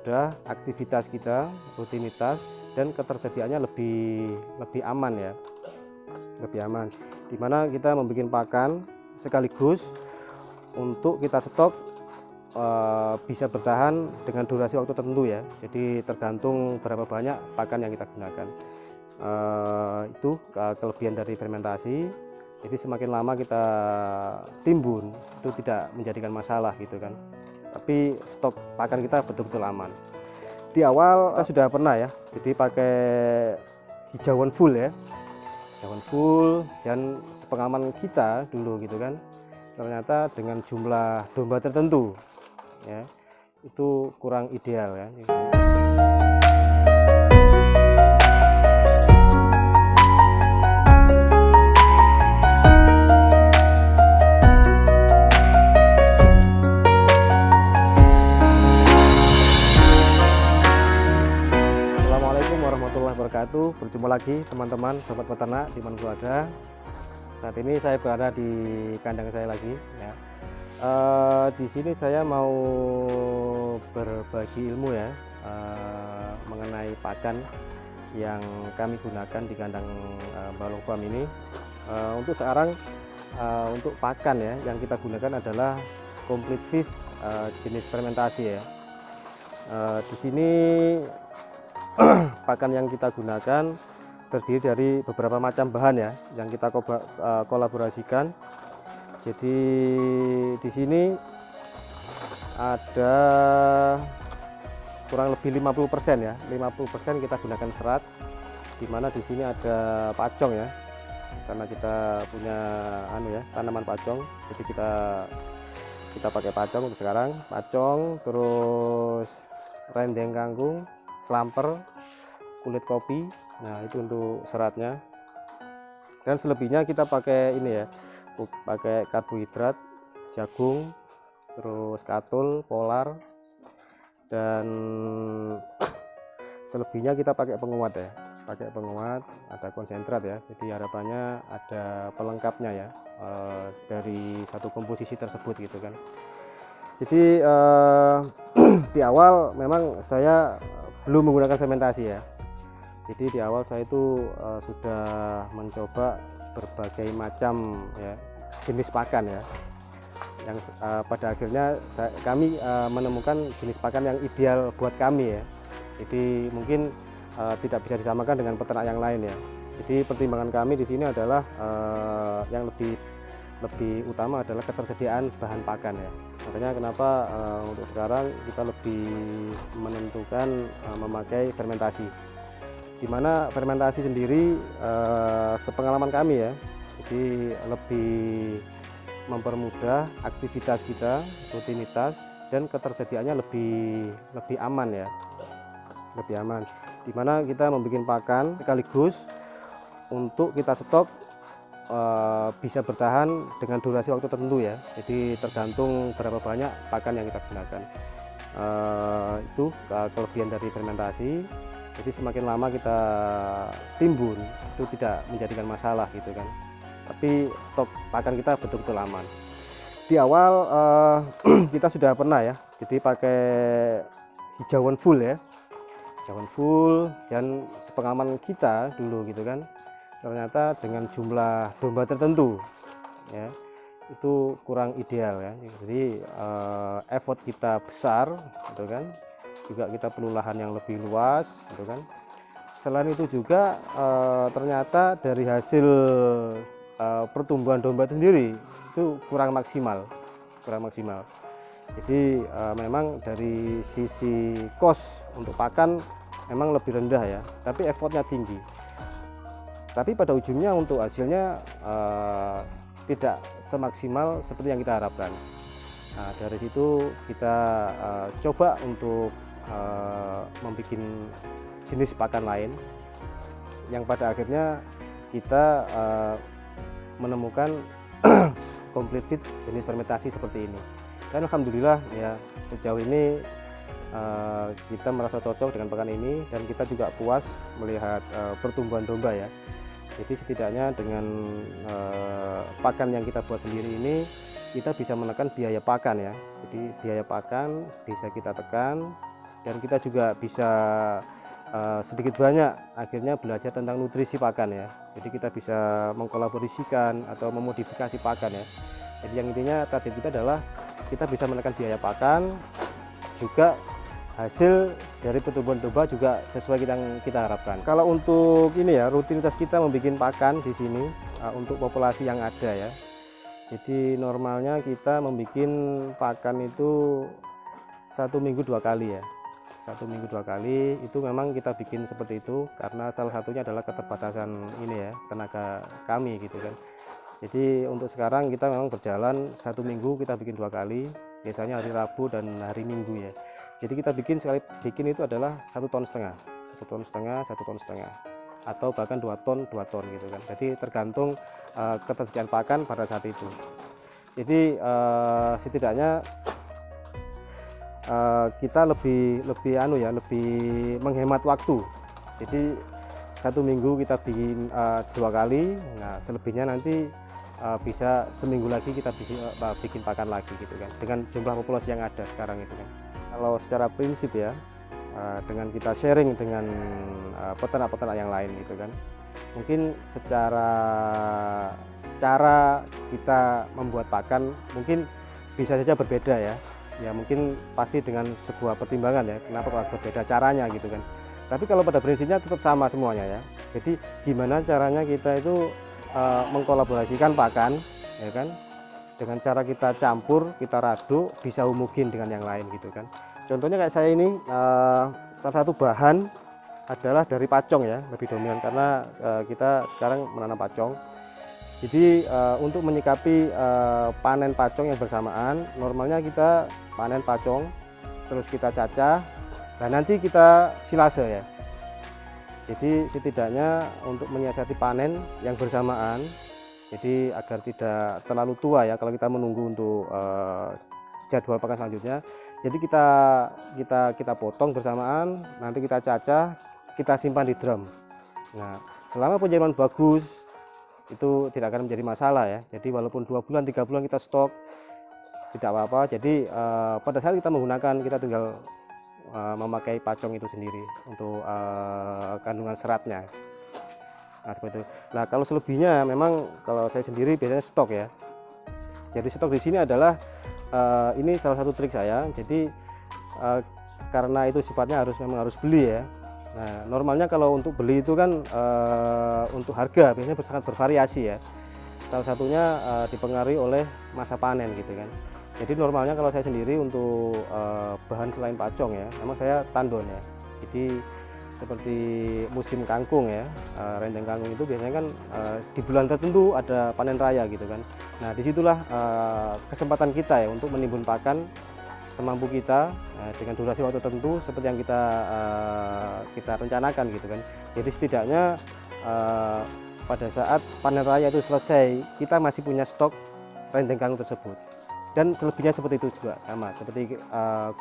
mempermudah aktivitas kita, rutinitas, dan ketersediaannya lebih aman ya, lebih aman. Dimana kita membuat pakan sekaligus untuk kita stok bisa bertahan dengan durasi waktu tertentu ya. Jadi tergantung berapa banyak pakan yang kita gunakan. Itu kelebihan dari fermentasi. Jadi semakin lama kita timbun itu tidak menjadikan masalah gitu kan. Tapi stok pakan kita betul-betul aman. Di awal kita sudah pernah ya, jadi pakai hijauan full ya, hijauan full, dan sepengalaman kita dulu gitu kan, ternyata dengan jumlah domba tertentu ya itu kurang ideal ya. Warahmatullahi wabarakatuh. Berjumpa lagi teman-teman sobat peternak dimanapun berada. Saat ini saya berada di kandang saya lagi ya. Di sini saya mau berbagi ilmu ya mengenai pakan yang kami gunakan di kandang Balong Farm ini. Untuk sekarang untuk pakan ya yang kita gunakan adalah Complete Feast jenis fermentasi ya. Di sini pakan yang kita gunakan terdiri dari beberapa macam bahan ya yang kita kolaborasikan. Jadi di sini ada kurang lebih 50% ya, 50% kita gunakan serat, dimana di sini ada pacong ya, karena kita punya tanaman pacong. Jadi kita pakai pacong untuk sekarang, pacong, terus rendeng kangkung, slamper, kulit kopi. Nah itu untuk seratnya, dan selebihnya kita pakai ini ya, pakai karbohidrat, jagung, terus katul, polar, dan selebihnya kita pakai penguat ya, pakai penguat, ada konsentrat ya. Jadi harapannya ada pelengkapnya ya dari satu komposisi tersebut gitu kan. Jadi di awal memang saya belum menggunakan fermentasi ya. Jadi di awal saya itu sudah mencoba berbagai macam ya jenis pakan ya, yang pada akhirnya kami menemukan jenis pakan yang ideal buat kami ya. Jadi mungkin tidak bisa disamakan dengan peternak yang lain ya. Jadi pertimbangan kami di sini adalah yang lebih utama adalah ketersediaan bahan pakan ya. Makanya kenapa untuk sekarang kita lebih menentukan memakai fermentasi, dimana fermentasi sendiri sepengalaman kami ya, jadi lebih mempermudah aktivitas kita, rutinitas, dan ketersediaannya lebih aman ya, lebih aman. Dimana kita membuat pakan sekaligus untuk kita stok bisa bertahan dengan durasi waktu tertentu ya. Jadi tergantung berapa banyak pakan yang kita gunakan. Itu kelebihan dari fermentasi. Jadi semakin lama kita timbun itu tidak menjadikan masalah gitu kan. Tapi stok pakan kita betul-betul aman. Di awal kita sudah pernah ya, jadi pakai hijauan full ya, hijauan full, dan sepengalaman kita dulu gitu kan, ternyata dengan jumlah domba tertentu ya itu kurang ideal ya. Jadi effort kita besar gitu kan, juga kita perlu lahan yang lebih luas gitu kan. Selain itu juga ternyata dari hasil pertumbuhan domba itu sendiri itu kurang maksimal. Jadi memang dari sisi cost untuk pakan memang lebih rendah ya, tapi effortnya tinggi. Tapi pada ujungnya untuk hasilnya tidak semaksimal seperti yang kita harapkan. Nah, dari situ kita coba untuk membuat jenis pakan lain yang pada akhirnya kita menemukan Complete Feast jenis fermentasi seperti ini. Dan alhamdulillah ya sejauh ini kita merasa cocok dengan pakan ini, dan kita juga puas melihat pertumbuhan domba ya. Jadi setidaknya dengan pakan yang kita buat sendiri ini kita bisa menekan biaya pakan ya. Jadi biaya pakan bisa kita tekan dan kita juga bisa sedikit banyak akhirnya belajar tentang nutrisi pakan ya. Jadi kita bisa mengkolaborasikan atau memodifikasi pakan ya. Jadi yang intinya target kita adalah kita bisa menekan biaya pakan, juga hasil dari pertumbuhan domba juga sesuai yang kita harapkan. Kalau untuk ini ya, rutinitas kita membuat pakan di sini untuk populasi yang ada ya. Jadi normalnya kita membuat pakan itu 1 minggu 2 kali ya. 1 minggu 2 kali itu memang kita bikin seperti itu karena salah satunya adalah keterbatasan ini ya, tenaga kami gitu kan. Jadi untuk sekarang kita memang berjalan 1 minggu kita bikin 2 kali, biasanya hari Rabu dan hari Minggu ya. Jadi kita bikin itu adalah 1,5 ton, 1,5 ton, 1,5 ton, atau bahkan 2 ton gitu kan. Jadi tergantung ketersediaan pakan pada saat itu. Jadi setidaknya kita lebih menghemat waktu. Jadi 1 minggu kita bikin 2 kali, nah selebihnya nanti bisa seminggu lagi kita bikin pakan lagi gitu kan, dengan jumlah populasi yang ada sekarang itu kan. Kalau secara prinsip ya, dengan kita sharing dengan peternak-peternak yang lain gitu kan, mungkin secara cara kita membuat pakan mungkin bisa saja berbeda ya. Ya mungkin pasti dengan sebuah pertimbangan ya, kenapa harus berbeda caranya gitu kan. Tapi kalau pada prinsipnya tetap sama semuanya ya. Jadi gimana caranya kita itu mengkolaborasikan pakan ya kan, dengan cara kita campur, kita raduk, bisa homogen dengan yang lain gitu kan. Contohnya kayak saya ini, salah satu bahan adalah dari pacong ya, lebih dominan karena kita sekarang menanam pacong. Jadi untuk menyikapi panen pacong yang bersamaan, normalnya kita panen pacong, terus kita cacah, dan nanti kita silase ya. Jadi setidaknya untuk menyiasati panen yang bersamaan, jadi agar tidak terlalu tua ya kalau kita menunggu untuk jadwal pakan selanjutnya. Jadi kita potong bersamaan, nanti kita cacah, kita simpan di drum. Nah selama penyimpanan bagus itu tidak akan menjadi masalah ya. Jadi walaupun 2 bulan 3 bulan kita stok tidak apa-apa. Jadi pada saat kita menggunakan, kita tinggal memakai pacong itu sendiri untuk kandungan seratnya. Nah seperti itu. Nah kalau selebihnya memang kalau saya sendiri biasanya stok ya. Jadi stok di sini adalah ini salah satu trik saya. Jadi karena itu sifatnya memang harus beli ya. Nah normalnya kalau untuk beli itu kan untuk harga biasanya sangat bervariasi ya. Salah satunya dipengaruhi oleh masa panen gitu kan. Jadi normalnya kalau saya sendiri untuk bahan selain pacong ya, memang saya tandon ya. Jadi seperti musim kangkung ya, rendeng kangkung itu biasanya kan di bulan tertentu ada panen raya gitu kan. Nah disitulah kesempatan kita ya untuk menimbun pakan semampu kita dengan durasi waktu tertentu seperti yang kita rencanakan gitu kan. Jadi setidaknya pada saat panen raya itu selesai, kita masih punya stok rendeng kangkung tersebut. Dan selebihnya seperti itu juga sama, seperti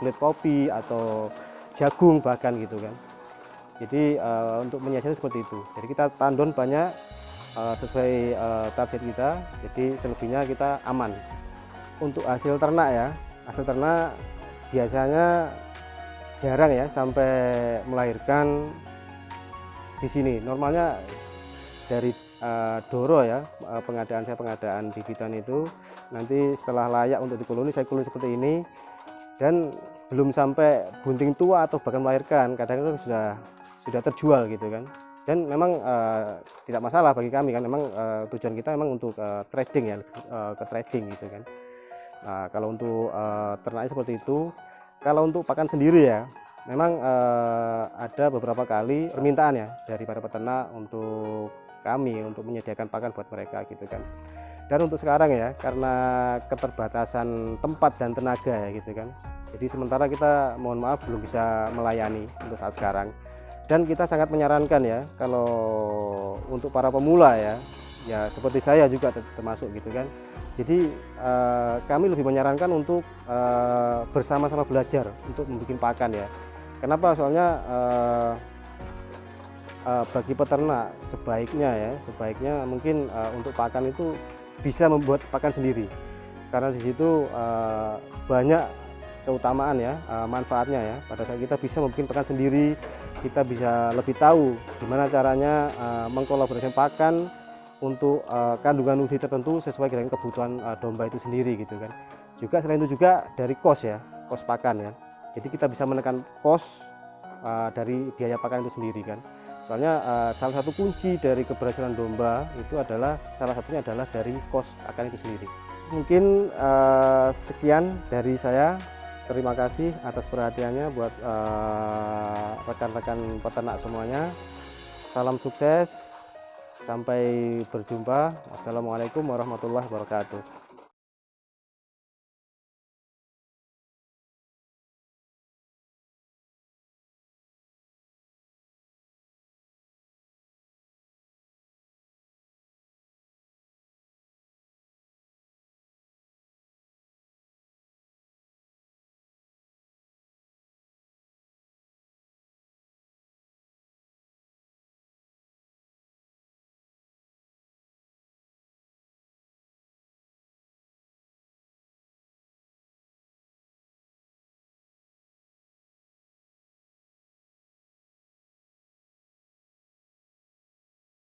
kulit kopi atau jagung bahkan gitu kan. Jadi untuk menyiasati seperti itu. Jadi kita tandon banyak sesuai target kita. Jadi selebihnya kita aman. Untuk hasil ternak ya, hasil ternak biasanya jarang ya sampai melahirkan di sini. Normalnya dari doro ya, pengadaan bibitan itu nanti setelah layak untuk dikoloni, saya koloni seperti ini, dan belum sampai bunting tua atau bahkan melahirkan, kadang-kadang sudah terjual gitu kan. Dan memang tidak masalah bagi kami kan, memang tujuan kita memang untuk trading ya, ke trading gitu kan. Nah kalau untuk ternaknya seperti itu. Kalau untuk pakan sendiri ya, memang ada beberapa kali permintaan ya dari para peternak untuk kami untuk menyediakan pakan buat mereka gitu kan. Dan untuk sekarang ya, karena keterbatasan tempat dan tenaga ya gitu kan, jadi sementara kita mohon maaf belum bisa melayani untuk saat sekarang. Dan kita sangat menyarankan ya, kalau untuk para pemula ya seperti saya juga termasuk gitu kan. Jadi kami lebih menyarankan untuk bersama-sama belajar untuk membuat pakan ya. Kenapa? Soalnya bagi peternak sebaiknya mungkin untuk pakan itu bisa membuat pakan sendiri, karena di situ banyak keutamaan ya, manfaatnya ya. Pada saat kita bisa membuat pakan sendiri, kita bisa lebih tahu gimana caranya mengkolaborasikan pakan untuk kandungan nutrisi tertentu sesuai dengan kebutuhan domba itu sendiri gitu kan. Juga selain itu juga dari kos ya, kos pakan ya. Jadi kita bisa menekan kos dari biaya pakan itu sendiri kan. Soalnya salah satu kunci dari keberhasilan domba itu adalah salah satunya adalah dari kos pakan itu sendiri. Mungkin sekian dari saya. Terima kasih atas perhatiannya buat rekan-rekan peternak semuanya. Salam sukses, sampai berjumpa. Wassalamualaikum warahmatullahi wabarakatuh.